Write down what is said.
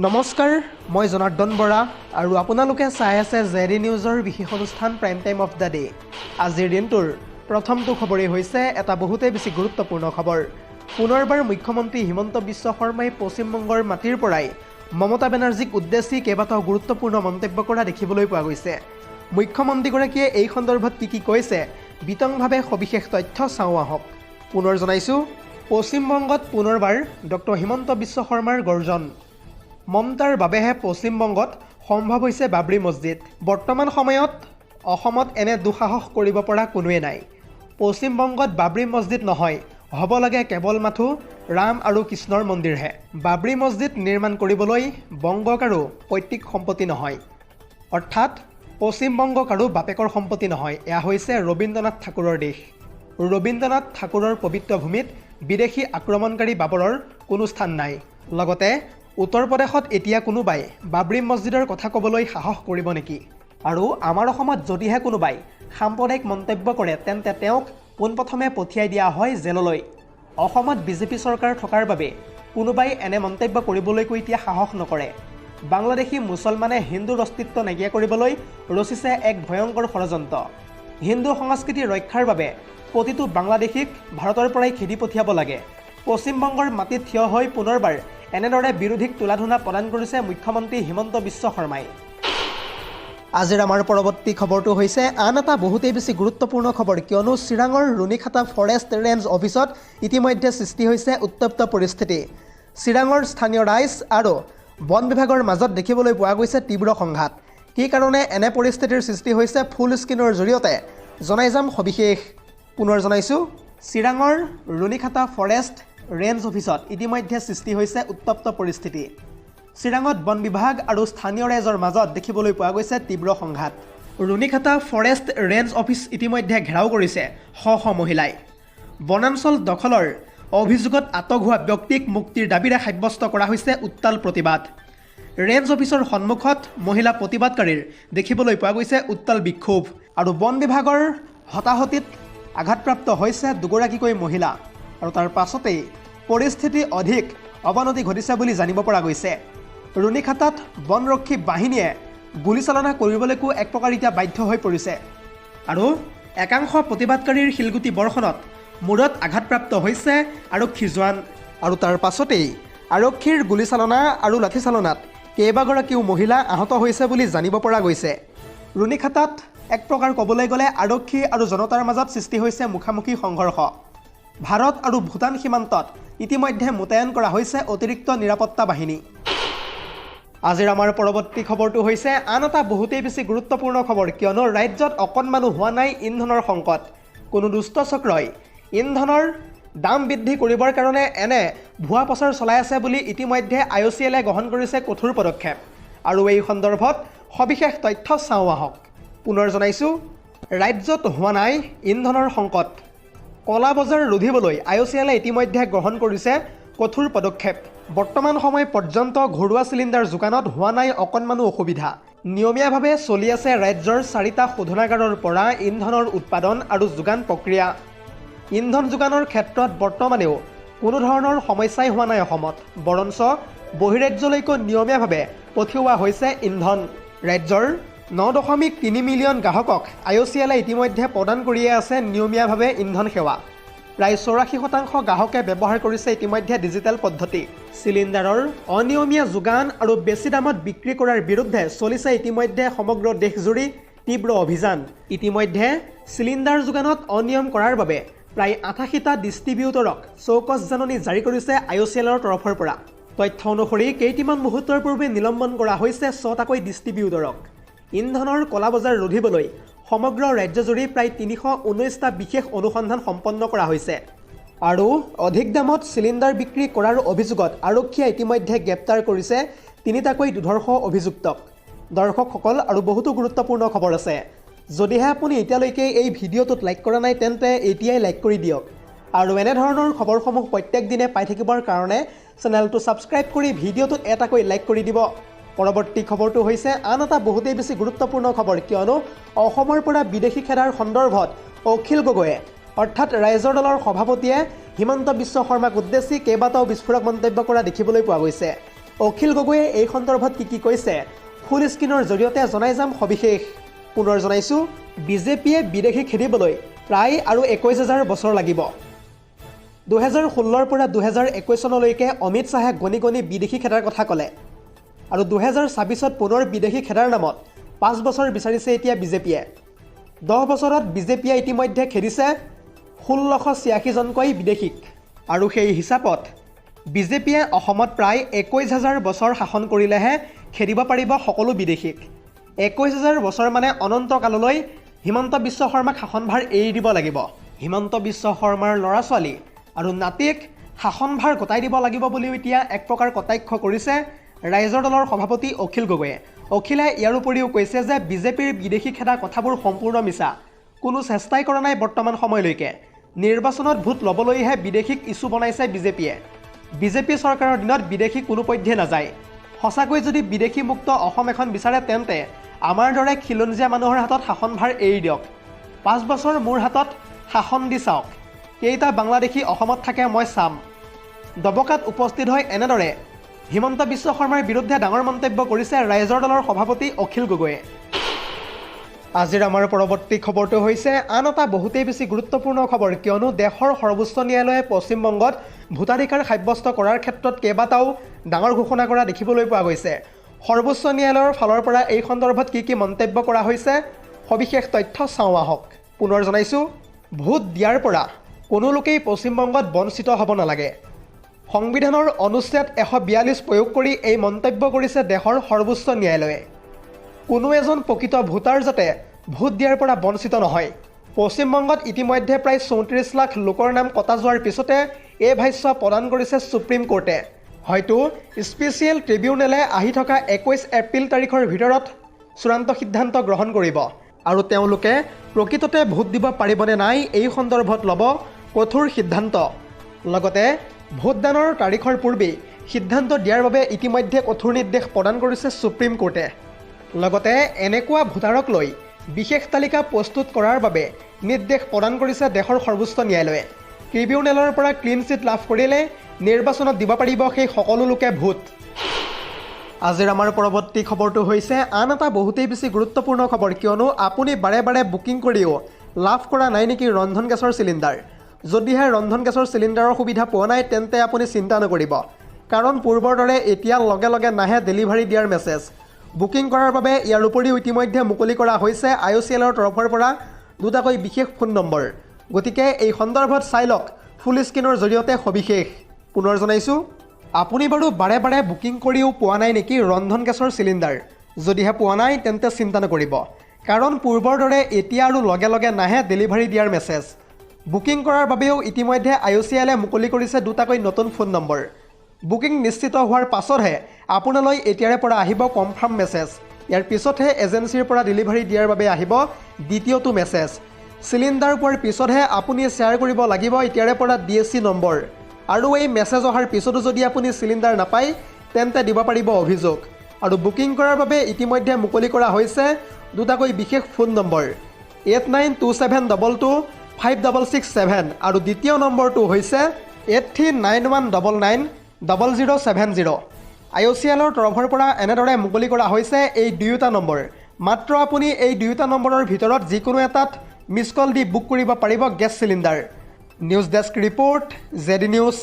নমস্কাৰ, মই জনাৰ্দন বৰা আৰু আপোনালোকে চাই আছে জেডি নিউজৰ বিশেষ অনুষ্ঠান prime time of the day. আজিৰ দিনটোৰ প্ৰথমটো খবৰেই হৈছে এটা বহুতেই বেছি গুৰুত্বপূৰ্ণ খবৰ। পুনৰবাৰ মুখ্যমন্ত্ৰী হিমন্ত বিশ্ব শৰ্মাই পশ্চিমবংগৰ মাটিৰ পৰাই মমতা বেনাৰ্জীক উদ্দেশ্যি কেইবাটাও গুৰুত্বপূৰ্ণ মন্তব্য কৰা দেখিবলৈ পোৱা গৈছে। মুখ্যমন্ত্ৰীগৰাকীয়ে এই সন্দৰ্ভত কি কৈছে বিতংভাৱে সবিশেষ তথ্য চাওঁ আহক। পুনৰ জনাইছোঁ, পশ্চিমবংগত পুনৰবাৰ ডক্টৰ হিমন্ত বিশ্ব শৰ্মাৰ গৰ্জন। মমতাৰ বাবেহে পশ্চিমবংগত সম্ভৱ হৈছে বাবৰি মছজিদ। বৰ্তমান সময়ত অসমত এনে দুঃসাহস কৰিব পৰা কোনোৱে নাই। পশ্চিমবংগত বাবৰি মছজিদ নহয়, হ'ব লাগে কেৱল মাথো ৰাম আৰু কৃষ্ণৰ মন্দিৰহে। বাবৰি মছজিদ নিৰ্মাণ কৰিবলৈ বংগক আৰু পৈতৃক সম্পত্তি নহয়, অৰ্থাৎ পশ্চিমবংগক আৰু বাপেকৰ সম্পত্তি নহয়। এয়া হৈছে ৰবীন্দ্ৰনাথ ঠাকুৰৰ দেশ। ৰবীন্দ্ৰনাথ ঠাকুৰৰ পবিত্ৰ ভূমিত বিদেশী আক্ৰমণকাৰী বাবৰৰ কোনো স্থান নাই। লগতে উত্তৰ প্ৰদেশত এতিয়া কোনোবাই বাবৰি মছজিদৰ কথা ক'বলৈ সাহস কৰিব নেকি? আৰু আমাৰ অসমত যদিহে কোনোবাই সাম্প্ৰদায়িক মন্তব্য কৰে তেন্তে তেওঁক পোনপ্ৰথমে পঠিয়াই দিয়া হয় জেললৈ। অসমত বিজেপি চৰকাৰ থকাৰ বাবে কোনোবাই এনে মন্তব্য কৰিবলৈকো এতিয়া সাহস নকৰে। বাংলাদেশী মুছলমানে হিন্দুৰ অস্তিত্ব নাইকিয়া কৰিবলৈ ৰচিছে এক ভয়ংকৰ ষড়যন্ত্ৰ। হিন্দু সংস্কৃতি ৰক্ষাৰ বাবে প্ৰতিটো বাংলাদেশীক ভাৰতৰ পৰাই খেদি পঠিয়াব লাগে। পশ্চিমবংগৰ মাটিত থিয় হৈ পুনৰবাৰ এনেদৰে বিৰোধীক তোলাধুনা প্ৰদান কৰিছে মুখ্যমন্ত্ৰী হিমন্ত বিশ্ব শৰ্মাই। আজিৰ আমাৰ পৰৱৰ্তী খবৰটো হৈছে আন এটা বহুতেই বেছি গুৰুত্বপূৰ্ণ খবৰ, কিয়নো চিৰাঙৰ ৰুণিখাটা ফৰেষ্ট ৰেঞ্জ অফিচত ইতিমধ্যে সৃষ্টি হৈছে উত্তপ্ত পৰিস্থিতি। চিৰাঙৰ স্থানীয় ৰাইজ আৰু বন বিভাগৰ মাজত দেখিবলৈ পোৱা গৈছে তীব্ৰ সংঘাত। কি কাৰণে এনে পৰিস্থিতিৰ সৃষ্টি হৈছে ফুল স্ক্ৰীনৰ জৰিয়তে জনাই যাম সবিশেষ। পুনৰ জনাইছোঁ, চিৰাঙৰ ৰুণিখাটা ফৰেষ্ট ৰেঞ্জ অফিচত ইতিমধ্যে সৃষ্টি হৈছে উত্তপ্ত পৰিস্থিতি। চিৰাঙত বন বিভাগ আৰু স্থানীয় ৰাইজৰ মাজত দেখিবলৈ পোৱা গৈছে তীব্ৰ সংঘাত। ৰুণিখাটা ফৰেষ্ট ৰেঞ্জ অফিচ ইতিমধ্যে ঘেৰাও কৰিছে শ শ মহিলাই। বনাঞ্চল দখলৰ অভিযোগত আটক হোৱা ব্যক্তিক মুক্তিৰ দাবীৰে সাব্যস্ত কৰা হৈছে উত্তাল প্ৰতিবাদ। ৰেঞ্জ অফিচৰ সন্মুখত মহিলা প্ৰতিবাদকাৰীৰ দেখিবলৈ পোৱা গৈছে উত্তাল বিক্ষোভ। আৰু বন বিভাগৰ হতাহতিত আঘাতপ্ৰাপ্ত হৈছে দুগৰাকীকৈ মহিলা। আৰু তাৰ পাছতেই পৰিস্থিতি অধিক অৱনতি ঘটিছে বুলি জানিব পৰা গৈছে। ৰুণিখাটাত বনৰক্ষী বাহিনীয়ে গুলীচালনা কৰিবলৈকো এক প্ৰকাৰ এতিয়া বাধ্য হৈ পৰিছে। আৰু একাংশ প্ৰতিবাদকাৰীৰ শিলগুটি বৰ্ষণত মূৰত আঘাতপ্ৰাপ্ত হৈছে আৰক্ষী জোৱান। আৰু তাৰ পাছতেই আৰক্ষীৰ গুলীচালনা আৰু লাঠিচালনাত কেইবাগৰাকীও মহিলা আহত হৈছে বুলি জানিব পৰা গৈছে। ৰুণিখাটাত এক প্ৰকাৰ ক'বলৈ গ'লে আৰক্ষী আৰু জনতাৰ মাজত সৃষ্টি হৈছে মুখামুখি সংঘৰ্ষ। ভাৰত আৰু ভূটান সীমান্তত ইতিমধ্যে মোতায়েন কৰা হৈছে অতিৰিক্ত নিৰাপত্তা বাহিনী। আজিৰ আমাৰ পৰৱৰ্তী খবৰটো হৈছে আন এটা বহুতেই বেছি গুৰুত্বপূৰ্ণ খবৰ, কিয়নো ৰাজ্যত অকণমানো হোৱা নাই ইন্ধনৰ সংকট। কোনো দুষ্ট চক্ৰই ইন্ধনৰ দাম বৃদ্ধি কৰিবৰ কাৰণে এনে ভুৱা প্ৰচাৰ চলাই আছে বুলি ইতিমধ্যে IOCL গ্ৰহণ কৰিছে কঠোৰ পদক্ষেপ। আৰু এই সন্দৰ্ভত সবিশেষ তথ্য চাওঁ আহক। পুনৰ জনাইছোঁ, ৰাজ্যত হোৱা নাই ইন্ধনৰ সংকট। কলা বজাৰ ৰোধিবলৈ IOCL ইতিমধ্যে গ্ৰহণ কৰিছে কঠোৰ পদক্ষেপ। বৰ্তমান সময় পৰ্যন্ত ঘৰুৱা চিলিণ্ডাৰ যোগানত হোৱা নাই অকণমানো অসুবিধা। নিয়মীয়াভাৱে চলি আছে ৰাজ্যৰ 4টা শোধনাগাৰৰ পৰা ইন্ধনৰ উৎপাদন আৰু যোগান প্ৰক্ৰিয়া। ইন্ধন যোগানৰ ক্ষেত্ৰত বৰ্তমানেও কোনো ধৰণৰ সমস্যাই হোৱা নাই অসমত, বৰঞ্চ বহিৰাজ্যলৈকো নিয়মীয়াভাৱে পঠিওৱা হৈছে ইন্ধন। ৰাজ্যৰ 9.3 মিলিয়ন গ্ৰাহকক IOCL ইতিমধ্যে প্ৰদান কৰিয়ে আছে নিয়মীয়াভাৱে ইন্ধন সেৱা। প্ৰায় 84% গ্ৰাহকে ব্যৱহাৰ কৰিছে ইতিমধ্যে ডিজিটেল পদ্ধতি। চিলিণ্ডাৰৰ অনিয়মীয়া যোগান আৰু বেছি দামত বিক্ৰী কৰাৰ বিৰুদ্ধে চলিছে ইতিমধ্যে সমগ্ৰ দেশজুৰি তীব্ৰ অভিযান। ইতিমধ্যে চিলিণ্ডাৰ যোগানত অনিয়ম কৰাৰ বাবে প্ৰায় 88টা ডিষ্ট্ৰিবিউটৰক চৌকছ জাননী জাৰি কৰিছে IOCLৰ তৰফৰ পৰা। তথ্য অনুসৰি কেইটামান মুহূৰ্তৰ পূৰ্বে নিলম্বন কৰা হৈছে 6টাকৈ ডিষ্ট্ৰিবিউটৰক। ইন্ধনৰ কলা বজাৰ ৰোধিবলৈ সমগ্ৰ ৰাজ্যজুৰি প্ৰায় 319টা বিশেষ অনুসন্ধান সম্পন্ন কৰা হৈছে। আৰু অধিক দামত চিলিণ্ডাৰ বিক্ৰী কৰাৰ অভিযোগত আৰক্ষীয়ে ইতিমধ্যে গ্ৰেপ্তাৰ কৰিছে 3টাকৈ দুৰ্ধৰ্ষ অভিযুক্তক। দৰ্শকসকল, আৰু বহুতো গুৰুত্বপূৰ্ণ খবৰ আছে। যদিহে আপুনি এতিয়ালৈকে এই ভিডিঅ'টোত লাইক কৰা নাই তেন্তে এতিয়াই লাইক কৰি দিয়ক। আৰু এনেধৰণৰ খবৰসমূহ প্ৰত্যেক দিনে পাই থাকিবৰ কাৰণে চেনেলটো ছাবস্ক্ৰাইব কৰি ভিডিঅ'টোত এটাকৈ লাইক কৰি দিব। পৰৱৰ্তী খবৰটো হৈছে আন এটা বহুতেই বেছি গুৰুত্বপূৰ্ণ খবৰ, কিয়নো অসমৰ পৰা বিদেশী খেদাৰ সন্দৰ্ভত অখিল গগৈয়ে অৰ্থাৎ ৰাইজৰ দলৰ সভাপতিয়ে হিমন্ত বিশ্ব শৰ্মাক উদ্দেশ্যি কেইবাটাও বিস্ফোৰক মন্তব্য কৰা দেখিবলৈ পোৱা গৈছে। অখিল গগৈয়ে এই সন্দৰ্ভত কি কৈছে ফুল স্ক্ৰীনৰ জৰিয়তে জনাই যাম সবিশেষ। পুনৰ জনাইছোঁ, বিজেপিয়ে বিদেশী খেদিবলৈ প্ৰায় আৰু 21,000 বছৰ লাগিব। 2016ৰ পৰা 2021 চনলৈকে অমিত শ্বাহে গণি গণি বিদেশী খেদাৰ কথা ক'লে আৰু 2026ত পুনৰ বিদেশী খেদাৰ নামত 5 বছৰ বিচাৰিছে এতিয়া বিজেপিয়ে। 10 বছৰত বিজেপিয়ে ইতিমধ্যে খেদিছে 1686জনকৈ বিদেশীক আৰু সেই হিচাপত বিজেপিয়ে অসমত প্ৰায় 21,000 বছৰ শাসন কৰিলেহে খেদিব পাৰিব সকলো বিদেশীক। 21,000 বছৰ মানে অনন্ত কাললৈ হিমন্ত বিশ্ব শৰ্মাক শাসনভাৰ এৰি দিব লাগিব। হিমন্ত বিশ্ব শৰ্মাৰ ল'ৰা ছোৱালী আৰু নাতিক শাসনভাৰ গতাই দিব লাগিব বুলিও এতিয়া এক প্ৰকাৰ কটাক্ষ কৰিছে ৰাইজৰ দলৰ সভাপতি অখিল গগৈয়ে। অখিলে ইয়াৰ উপৰিও কৈছে যে বিজেপিৰ বিদেশী খেদা কথাবোৰ সম্পূৰ্ণ মিছা, কোনো চেষ্টাই কৰা নাই বৰ্তমান সময়লৈকে। নিৰ্বাচনত ভোট ল'বলৈহে বিদেশীক ইছ্যু বনাইছে বিজেপিয়ে। বিজেপি চৰকাৰৰ দিনত বিদেশী কোনোপধ্যে নাযায়। সঁচাকৈ যদি বিদেশী মুক্ত অসম এখন বিচাৰে তেন্তে আমাৰ দৰে খিলঞ্জীয়া মানুহৰ হাতত শাসনভাৰ এৰি দিয়ক। 5 বছৰ মোৰ হাতত শাসন দি চাওক, কেইটা বাংলাদেশী অসমত থাকে মই চাম। দবকাত উপস্থিত হৈ এনেদৰে হিমন্ত বিশ্ব শৰ্মাৰ বিৰুদ্ধে ডাঙৰ মন্তব্য কৰিছে ৰাইজৰ দলৰ সভাপতি অখিল গগৈয়ে। আজিৰ আমাৰ পৰৱৰ্তী খবৰটো হৈছে আন এটা বহুতেই বেছি গুৰুত্বপূৰ্ণ খবৰ, কিয়নো দেশৰ সৰ্বোচ্চ ন্যায়ালয়ে পশ্চিমবংগত ভোটাধিকাৰ সাব্যস্ত কৰাৰ ক্ষেত্ৰত কেইবাটাও ডাঙৰ ঘোষণা কৰা দেখিবলৈ পোৱা গৈছে। সৰ্বোচ্চ ন্যায়ালয়ৰ ফালৰ পৰা এই সন্দৰ্ভত কি মন্তব্য কৰা হৈছে সবিশেষ তথ্য চাওঁ আহক। পুনৰ জনাইছোঁ, ভোট দিয়াৰ পৰা কোনো লোকেই পশ্চিমবংগত বঞ্চিত হ'ব নালাগে। সংবিধানৰ অনুচ্ছেদ 142 প্ৰয়োগ কৰি এই মন্তব্য কৰিছে দেশৰ সৰ্বোচ্চ ন্যায়ালয়ে। কোনো এজন প্ৰকৃত ভোটাৰ যাতে ভোট দিয়াৰ পৰা বঞ্চিত নহয়। পশ্চিমবংগত ইতিমধ্যে প্ৰায় 34 লাখ লোকৰ নাম কটা যোৱাৰ পিছতে এই ভাষ্য প্ৰদান কৰিছে সুপ্ৰিম কোৰ্টে। হয়তো স্পেচিয়েল ট্ৰিবিউনেলে আহি থকা 21 এপ্ৰিল তাৰিখৰ ভিতৰত চূড়ান্ত সিদ্ধান্ত গ্ৰহণ কৰিব আৰু তেওঁলোকে প্ৰকৃততে ভোট দিব পাৰিবনে নাই এই সন্দৰ্ভত ল'ব কঠোৰ সিদ্ধান্ত। লগতে ভোটদানৰ তাৰিখৰ পূৰ্বেই সিদ্ধান্ত দিয়াৰ বাবে ইতিমধ্যে কঠোৰ নিৰ্দেশ প্ৰদান কৰিছে সুপ্ৰিম কোৰ্টে। লগতে এনেকুৱা ভোটাৰক লৈ বিশেষ তালিকা প্ৰস্তুত কৰাৰ বাবে নিৰ্দেশ প্ৰদান কৰিছে দেশৰ সৰ্বোচ্চ ন্যায়ালয়ে। ট্ৰিবিউনেলৰ পৰা ক্লিন চিট লাভ কৰিলে নিৰ্বাচনত দিব পাৰিব সেই সকলো লোকে ভোট। আজিৰ আমাৰ পৰৱৰ্তী খবৰটো হৈছে আন এটা বহুতেই বেছি গুৰুত্বপূৰ্ণ খবৰ, কিয়নো আপুনি বাৰে বাৰে বুকিং কৰিও লাভ কৰা নাই নেকি ৰন্ধন গেছৰ চিলিণ্ডাৰ। যদিহে ৰন্ধন গেছৰ চিলিণ্ডাৰৰ সুবিধা পোৱা নাই তেন্তে আপুনি চিন্তা নকৰিব, কাৰণ পূৰ্বৰ দৰে এতিয়া লগে লগে নাহে ডেলিভাৰী দিয়াৰ মেছেজ। বুকিং কৰাৰ বাবে ইয়াৰ উপৰিও ইতিমধ্যে মুকলি কৰা হৈছে IOCLৰ তৰফৰ পৰা দুটাকৈ বিশেষ ফোন নম্বৰ। গতিকে এই সন্দৰ্ভত চাই লওক ফুল স্ক্ৰীনৰ জৰিয়তে সবিশেষ। পুনৰ জনাইছোঁ, আপুনি বাৰু বাৰে বাৰে বুকিং কৰিও পোৱা নাই নেকি ৰন্ধন গেছৰ চিলিণ্ডাৰ। যদিহে পোৱা নাই তেন্তে চিন্তা নকৰিব, কাৰণ পূৰ্বৰ দৰে এতিয়া আৰু লগে লগে নাহে ডেলিভাৰী দিয়াৰ মেছেজ। বুকিং কৰাৰ বাবেও ইতিমধ্যে IOCLে মুকলি কৰিছে দুটাকৈ নতুন ফোন নম্বৰ। বুকিং নিশ্চিত হোৱাৰ পাছতহে আপোনালৈ এতিয়াৰে পৰা আহিব কনফাৰ্ম মেছেজ। ইয়াৰ পিছতহে এজেঞ্চিৰ পৰা ডেলিভাৰী দিয়াৰ বাবে আহিব দ্বিতীয়টো মেছেজ। চিলিণ্ডাৰ পোৱাৰ পিছতহে আপুনি শ্বেয়াৰ কৰিব লাগিব এতিয়াৰে পৰা DSC নম্বৰ। আৰু এই মেছেজ অহাৰ পিছতো যদি আপুনি চিলিণ্ডাৰ নাপায় তেন্তে দিব পাৰিব অভিযোগ। আৰু বুকিং কৰাৰ বাবে ইতিমধ্যে মুকলি কৰা হৈছে দুটাকৈ বিশেষ ফোন নম্বৰ 8927225667 আৰু দ্বিতীয় নম্বৰটো হৈছে 8391990070। IOCLৰ তৰফৰ পৰা এনেদৰে মুকলি কৰা হৈছে এই দুয়োটা নম্বৰ। মাত্ৰ আপুনি এই দুয়োটা নম্বৰৰ ভিতৰত যিকোনো এটাত মিছ কল দি বুক কৰিব পাৰিব gas cylinder. News desk report, ZD news.